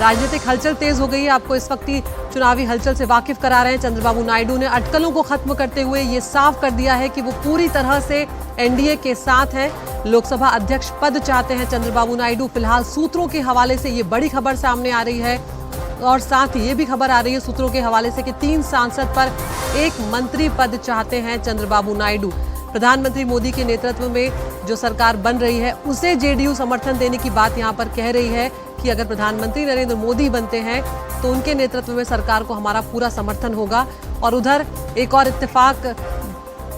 राजनीतिक हलचल तेज हो गई है। आपको इस वक्त ही चुनावी हलचल से वाकिफ करा रहे हैं। चंद्रबाबू नायडू ने अटकलों को खत्म करते हुए ये साफ कर दिया है कि वो पूरी तरह से एनडीए के साथ हैं। लोकसभा अध्यक्ष पद चाहते हैं चंद्रबाबू नायडू। फिलहाल सूत्रों के हवाले से ये बड़ी खबर सामने आ रही है और साथ ही ये भी खबर आ रही है सूत्रों के हवाले से कि 3 सांसद पर 1 मंत्री पद चाहते हैं चंद्रबाबू नायडू। प्रधानमंत्री मोदी के नेतृत्व में जो सरकार बन रही है उसे जेडीयू समर्थन देने की बात यहां पर कह रही है कि अगर प्रधानमंत्री नरेंद्र मोदी बनते हैं तो उनके नेतृत्व में सरकार को हमारा पूरा समर्थन होगा। और उधर एक और इत्तेफाक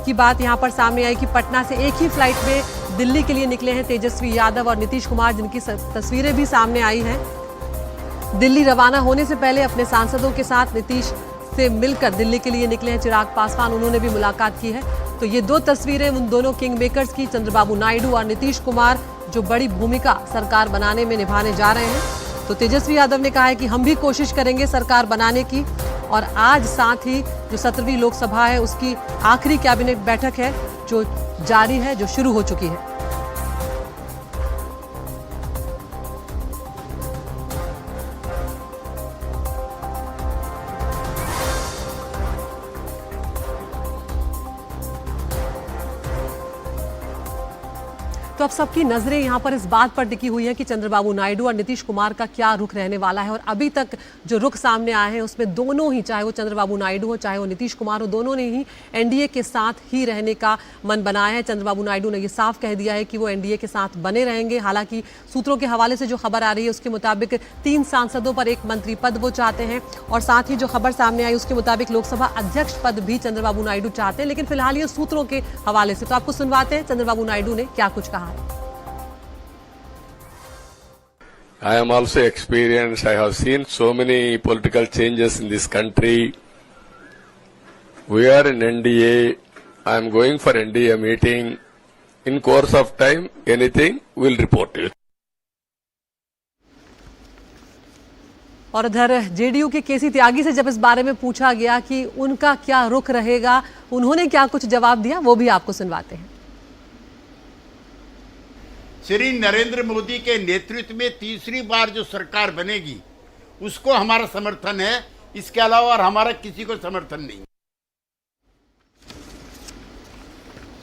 की बात यहां पर सामने आई कि पटना से एक ही फ्लाइट में दिल्ली के लिए निकले हैं तेजस्वी यादव और नीतीश कुमार, जिनकी तस्वीरें भी सामने आई हैं। दिल्ली रवाना होने से पहले अपने सांसदों के साथ नीतीश से मिलकर दिल्ली के लिए निकले हैं चिराग पासवान, उन्होंने भी मुलाकात की है। तो ये 2 तस्वीरें उन दोनों किंग मेकर्स की, चंद्रबाबू नायडू और नीतीश कुमार, जो बड़ी भूमिका सरकार बनाने में निभाने जा रहे हैं। तो तेजस्वी यादव ने कहा है कि हम भी कोशिश करेंगे सरकार बनाने की। और आज साथ ही जो 17वीं लोकसभा है उसकी आखिरी कैबिनेट बैठक है जो जारी है, जो शुरू हो चुकी है। तो अब सबकी नजरें यहां पर इस बात पर टिकी हुई है कि चंद्रबाबू नायडू और नीतीश कुमार का क्या रुख रहने वाला है। और अभी तक जो रुख सामने आए हैं उसमें दोनों ही, चाहे वो चंद्रबाबू नायडू हो चाहे वो नीतीश कुमार हो, दोनों ने ही एनडीए के साथ ही रहने का मन बनाया है। चंद्रबाबू नायडू ने यह साफ कह दिया है कि वो एनडीए के साथ बने रहेंगे। हालांकि सूत्रों के हवाले से जो खबर आ रही है उसके मुताबिक 3 सांसदों पर 1 मंत्री पद वो चाहते हैं। और साथ ही जो खबर सामने आई उसके मुताबिक लोकसभा अध्यक्ष पद भी चंद्रबाबू नायडू चाहते हैं। लेकिन फिलहाल ये सूत्रों के हवाले से, तो आपको सुनवाते हैं चंद्रबाबू नायडू ने क्या कुछ कहा है। I am also experienced. I have seen so many political changes in this country. We are in NDA. I am going for NDA meeting. In course of time, anything we'll report to you. और इधर JDU के केसी त्यागी से जब इस बारे में पूछा गया कि उनका क्या रुख रहेगा, उन्होंने क्या कुछ जवाब दिया, वो भी आपको सुनवाते हैं। श्री नरेंद्र मोदी के नेतृत्व में तीसरी बार जो सरकार बनेगी उसको हमारा समर्थन है। इसके अलावा और हमारा किसी को समर्थन नहीं।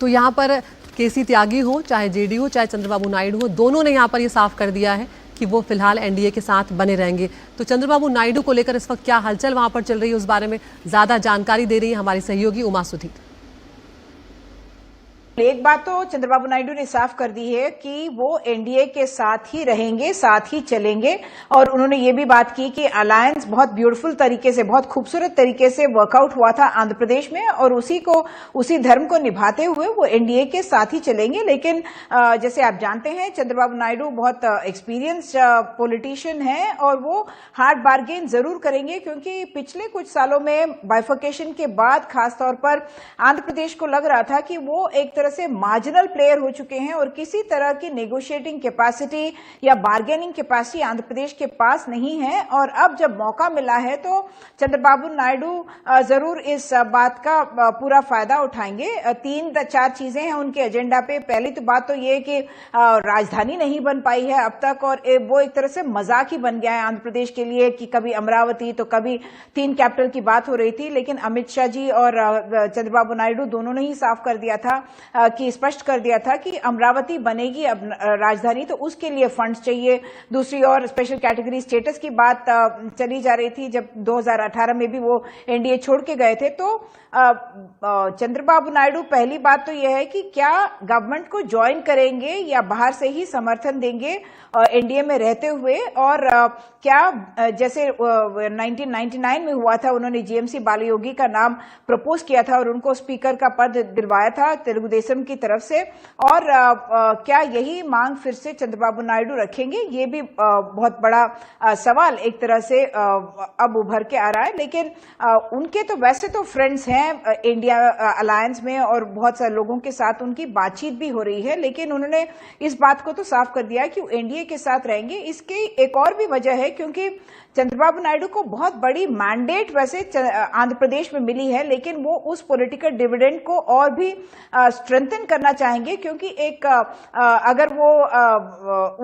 तो यहां पर केसी त्यागी हो, चाहे जेडीयू हो, चाहे चंद्रबाबू नायडू हो, दोनों ने यहां पर यह साफ कर दिया है कि वो फिलहाल एनडीए के साथ बने रहेंगे। तो चंद्रबाबू नायडू को लेकर इस वक्त क्या हलचल वहां पर चल रही है उस बारे में ज्यादा जानकारी दे रही है हमारी सहयोगी उमा सुधीर। एक बात तो चंद्रबाबू नायडू ने साफ कर दी है कि वो एनडीए के साथ ही रहेंगे, साथ ही चलेंगे। और उन्होंने ये भी बात की कि अलायंस बहुत ब्यूटीफुल तरीके से, बहुत खूबसूरत तरीके से वर्कआउट हुआ था आंध्र प्रदेश में और उसी धर्म को निभाते हुए वो एनडीए के साथ ही चलेंगे। लेकिन जैसे आप जानते हैं चंद्रबाबू नायडू बहुत एक्सपीरियंस्ड पॉलिटिशियन है और वो हार्ड बार्गेन जरूर करेंगे, क्योंकि पिछले कुछ सालों में बाइफर्केशन के बाद खासतौर पर आंध्र प्रदेश को लग रहा था कि वो एक तरह से मार्जिनल प्लेयर हो चुके हैं और किसी तरह की नेगोशिएटिंग कैपेसिटी या बार्गेनिंग कैपेसिटी आंध्र प्रदेश के पास नहीं है। और अब जब मौका मिला है तो चंद्रबाबू नायडू जरूर इस बात का पूरा फायदा उठाएंगे। 3-4 चीजें हैं उनके एजेंडा पे। पहली तो बात तो ये कि राजधानी नहीं बन पाई है अब तक और वो एक तरह से मजाक ही बन गया है आंध्र प्रदेश के लिए कि कभी अमरावती तो कभी 3 कैपिटल की बात हो रही थी। लेकिन अमित शाह जी और चंद्रबाबू नायडू दोनों ने ही साफ कर दिया था कि स्पष्ट कर दिया था कि अमरावती बनेगी अब राजधानी, तो उसके लिए फंड्स चाहिए। दूसरी ओर स्पेशल कैटेगरी स्टेटस की बात चली जा रही थी जब 2018 में भी वो एनडीए छोड़ के गए थे। तो चंद्रबाबू नायडू, पहली बात तो यह है कि क्या गवर्नमेंट को ज्वाइन करेंगे या बाहर से ही समर्थन देंगे एनडीए में रहते हुए। और क्या जैसे 1999 में हुआ था, उन्होंने जीएमसी बालयोगी का नाम प्रपोज किया था और उनको स्पीकर का पद दिलवाया था तेलुगु देशम की तरफ से। और क्या यही मांग फिर से चंद्रबाबू नायडू रखेंगे, ये भी बहुत बड़ा सवाल एक तरह से अब उभर के आ रहा है। लेकिन उनके तो वैसे तो फ्रेंड्स हैं इंडिया अलायंस में और बहुत सारे लोगों के साथ उनकी बातचीत भी हो रही है। लेकिन उन्होंने इस बात को तो साफ कर दिया कि वो एनडीए के साथ रहेंगे। इसकी एक और भी वजह है क्योंकि चंद्रबाबू नायडू को बहुत बड़ी मैंडेट वैसे आंध्र प्रदेश में मिली है, लेकिन वो उस पॉलिटिकल डिविडेंड को और भी स्ट्रेंथन करना चाहेंगे, क्योंकि एक अगर वो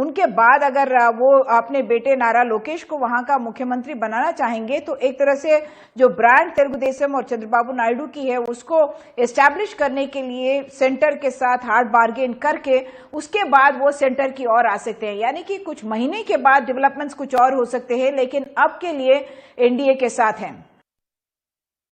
उनके बाद अगर वो अपने बेटे नारा लोकेश को वहां का मुख्यमंत्री बनाना चाहेंगे तो एक तरह से जो ब्रांड तेलुगुदेशम और चंद्रबाबू नायडू की है उसको एस्टैब्लिश करने के लिए सेंटर के साथ हार्ड बार्गेन करके उसके बाद वो सेंटर की ओर आ सकते हैं। यानी कि कुछ महीने के बाद डेवलपमेंट्स कुछ और हो सकते हैं, लेकिन अब के लिए एनडीए के साथ हैं।